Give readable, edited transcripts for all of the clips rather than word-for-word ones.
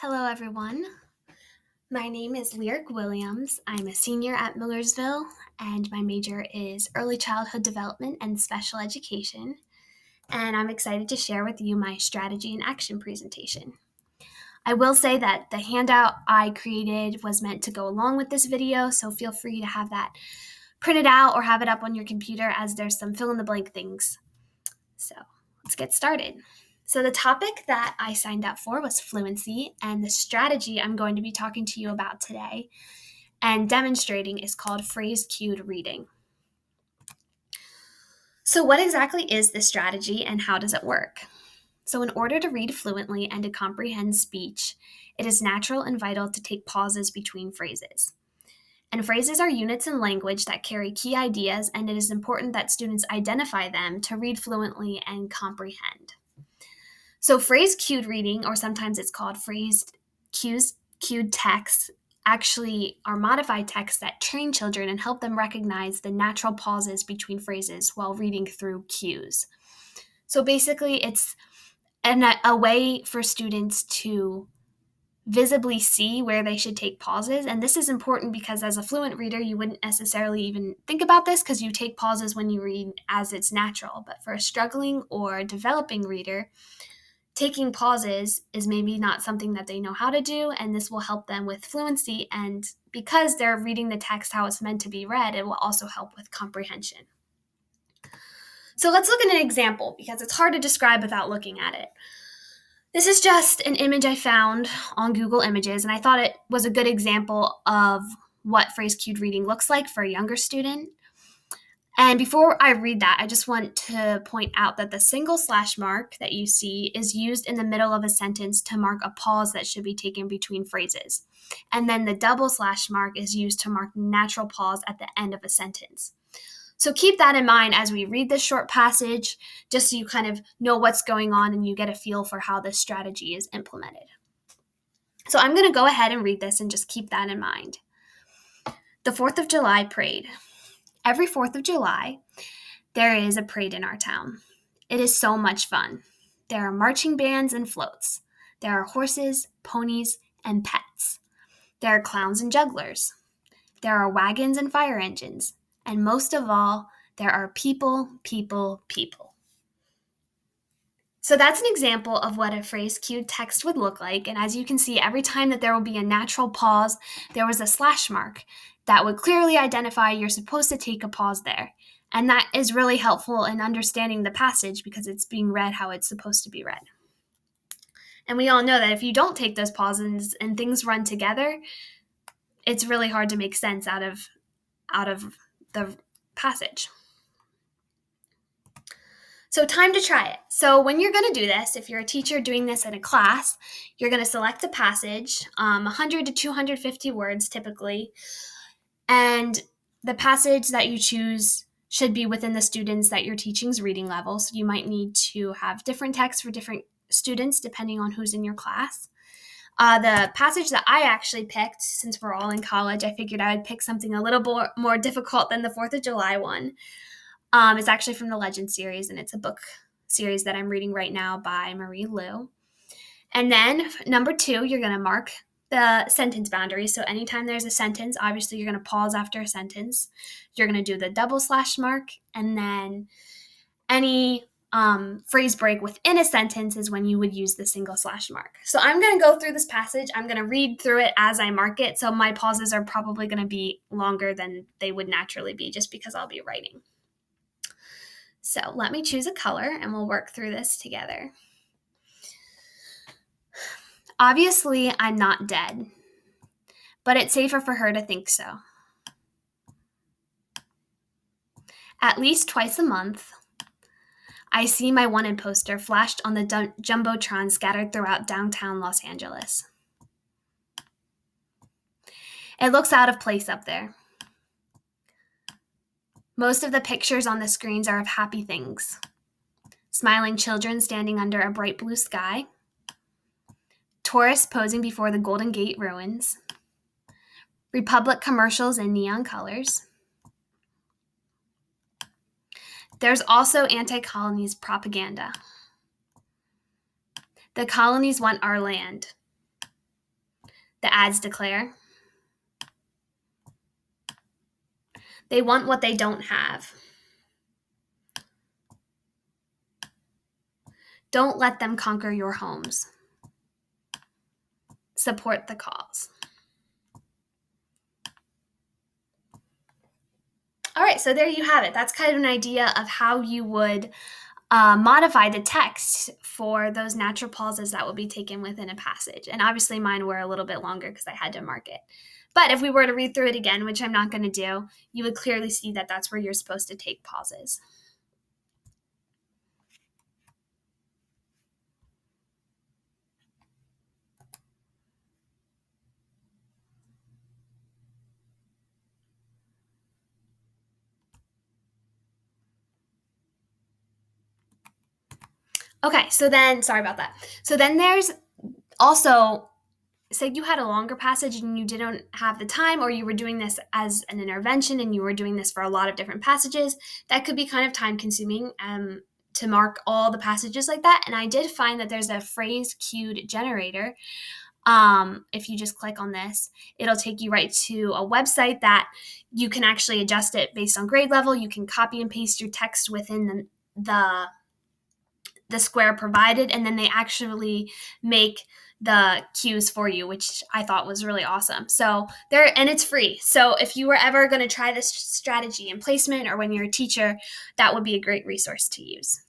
Hello, everyone. My name is Lyric Williams. I'm a senior at Millersville, and my major is early childhood development and special education. And I'm excited to share with you my strategy and action presentation. I will say that the handout I created was meant to go along with this video, so feel free to have that printed out or have it up on your computer as there's some fill in the blank things. So let's get started. So the topic that I signed up for was fluency, and the strategy I'm going to be talking to you about today and demonstrating is called phrase cued reading. So what exactly is this strategy and how does it work? So in order to read fluently and to comprehend speech, it is natural and vital to take pauses between phrases. And phrases are units in language that carry key ideas, and it is important that students identify them to read fluently and comprehend. So phrase cued reading, or sometimes it's called cued texts, actually are modified texts that train children and help them recognize the natural pauses between phrases while reading through cues. So basically, it's a way for students to visibly see where they should take pauses. And this is important because as a fluent reader, you wouldn't necessarily even think about this because you take pauses when you read as it's natural. But for a struggling or developing reader, taking pauses is maybe not something that they know how to do, and this will help them with fluency. And because they're reading the text how it's meant to be read, it will also help with comprehension. So let's look at an example because it's hard to describe without looking at it. This is just an image I found on Google Images, and I thought it was a good example of what phrase cued reading looks like for a younger student. And before I read that, I just want to point out that the single slash mark that you see is used in the middle of a sentence to mark a pause that should be taken between phrases. And then the double slash mark is used to mark natural pause at the end of a sentence. So keep that in mind as we read this short passage, just so you kind of know what's going on and you get a feel for how this strategy is implemented. So I'm going to go ahead and read this and just keep that in mind. The 4th of July Parade. Every 4th of July, there is a parade in our town. It is so much fun. There are marching bands and floats. There are horses, ponies, and pets. There are clowns and jugglers. There are wagons and fire engines. And most of all, there are people, people, people. So that's an example of what a phrase cued text would look like. And as you can see, every time that there will be a natural pause, there was a slash mark that would clearly identify you're supposed to take a pause there. And that is really helpful in understanding the passage because it's being read how it's supposed to be read. And we all know that if you don't take those pauses and things run together, it's really hard to make sense out of the passage. So time to try it. So when you're going to do this, if you're a teacher doing this in a class, you're going to select a passage, 100 to 250 words typically, and the passage that you choose should be within the students that you're teaching's reading level. So you might need to have different text for different students depending on who's in your class. The passage that I actually picked, since we're all in college, I figured I would pick something a little more difficult than the 4th of July one. It's actually from the Legend series, and it's a book series that I'm reading right now by Marie Lu. And then number 2, you're going to mark the sentence boundaries. So anytime there's a sentence, obviously you're going to pause after a sentence. You're going to do the double slash mark, and then any phrase break within a sentence is when you would use the single slash mark. So I'm going to go through this passage. I'm going to read through it as I mark it. So my pauses are probably going to be longer than they would naturally be just because I'll be writing. So let me choose a color and we'll work through this together. Obviously, I'm not dead, but it's safer for her to think so. At least twice a month, I see my wanted poster flashed on the Jumbotron scattered throughout downtown Los Angeles. It looks out of place up there. Most of the pictures on the screens are of happy things. Smiling children standing under a bright blue sky. Tourists posing before the Golden Gate ruins. Republic commercials in neon colors. There's also anti-colonies propaganda. The colonies want our land. The ads declare. They want what they don't have. Don't let them conquer your homes. Support the cause. All right, so there you have it. That's kind of an idea of how you would modify the text for those natural pauses that will be taken within a passage. And obviously mine were a little bit longer because I had to mark it. But if we were to read through it again, which I'm not going to do, you would clearly see that that's where you're supposed to take pauses. Okay, so then, sorry about that. So then there's also, say you had a longer passage and you didn't have the time, or you were doing this as an intervention and you were doing this for a lot of different passages, that could be kind of time consuming to mark all the passages like that. And I did find that there's a phrase cued generator. If you just click on this, it'll take you right to a website that you can actually adjust it based on grade level. You can copy and paste your text within the square provided, and then they actually make the cues for you, which I thought was really awesome. So and it's free. So if you were ever going to try this strategy in placement or when you're a teacher, that would be a great resource to use.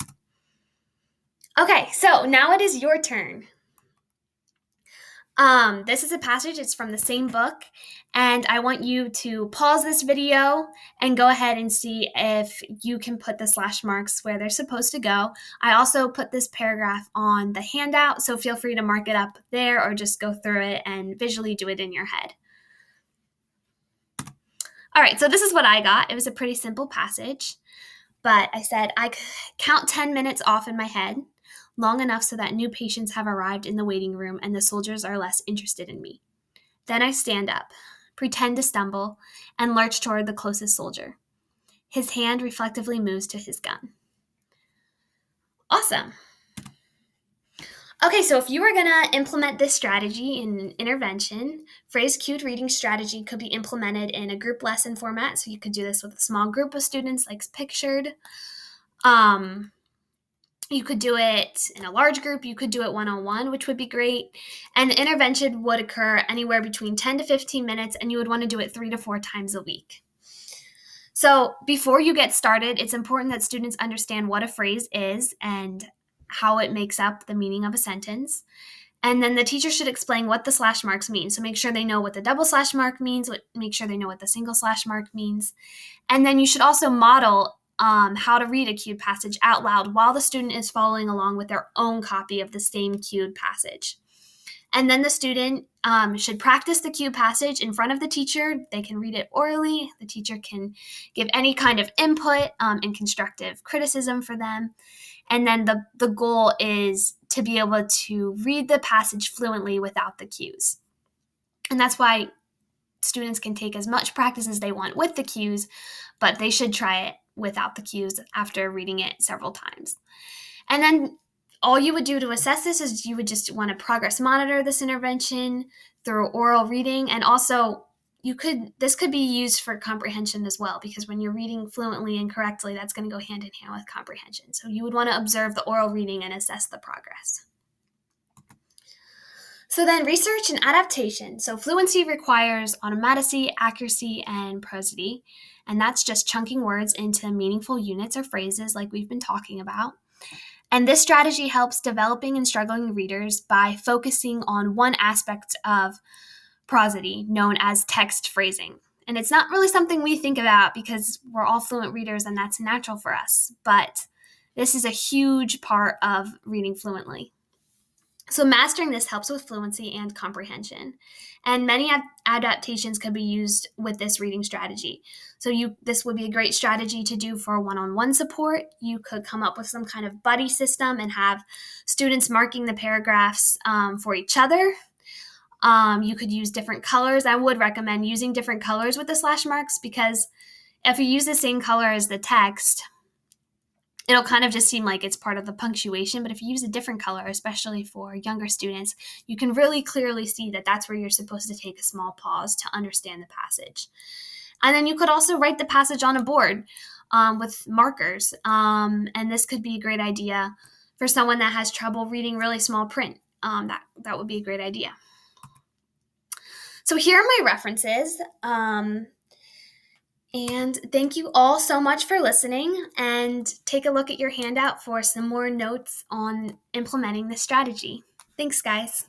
Okay, so now it is your turn. This is a passage, it's from the same book, and I want you to pause this video and go ahead and see if you can put the slash marks where they're supposed to go. I also put this paragraph on the handout, so feel free to mark it up there or just go through it and visually do it in your head. All right, so this is what I got. It was a pretty simple passage, but I said, I count 10 minutes off in my head, long enough so that new patients have arrived in the waiting room and the soldiers are less interested in me. Then I stand up, pretend to stumble, and lurch toward the closest soldier. His hand reflectively moves to his gun. Awesome. Okay, so if you were going to implement this strategy in an intervention, phrase-cued reading strategy could be implemented in a group lesson format. So you could do this with a small group of students like pictured. You could do it in a large group. You could do it one-on-one, which would be great. And the intervention would occur anywhere between 10 to 15 minutes, and you would want to do it 3 to 4 times a week. So before you get started, it's important that students understand what a phrase is and how it makes up the meaning of a sentence. And then the teacher should explain what the slash marks mean. So make sure they know what the double slash mark means, make sure they know what the single slash mark means. And then you should also model how to read a cued passage out loud while the student is following along with their own copy of the same cued passage. And then the student should practice the cued passage in front of the teacher. They can read it orally. The teacher can give any kind of input and constructive criticism for them. And then the goal is to be able to read the passage fluently without the cues. And that's why students can take as much practice as they want with the cues, but they should try it without the cues after reading it several times. And then all you would do to assess this is you would just want to progress monitor this intervention through oral reading. And also this could be used for comprehension as well, because when you're reading fluently and correctly, that's going to go hand in hand with comprehension. So you would want to observe the oral reading and assess the progress. So then research and adaptation. So fluency requires automaticity, accuracy, and prosody. And that's just chunking words into meaningful units or phrases like we've been talking about. And this strategy helps developing and struggling readers by focusing on one aspect of prosody known as text phrasing. And it's not really something we think about because we're all fluent readers and that's natural for us. But this is a huge part of reading fluently. So mastering this helps with fluency and comprehension. And many adaptations can be used with this reading strategy. So this would be a great strategy to do for one-on-one support. You could come up with some kind of buddy system and have students marking the paragraphs for each other. You could use different colors. I would recommend using different colors with the slash marks, because if you use the same color as the text, it'll kind of just seem like it's part of the punctuation. But if you use a different color, especially for younger students, you can really clearly see that that's where you're supposed to take a small pause to understand the passage. And then you could also write the passage on a board with markers. And this could be a great idea for someone that has trouble reading really small print. That would be a great idea. So here are my references. And thank you all so much for listening, and take a look at your handout for some more notes on implementing this strategy. Thanks, guys.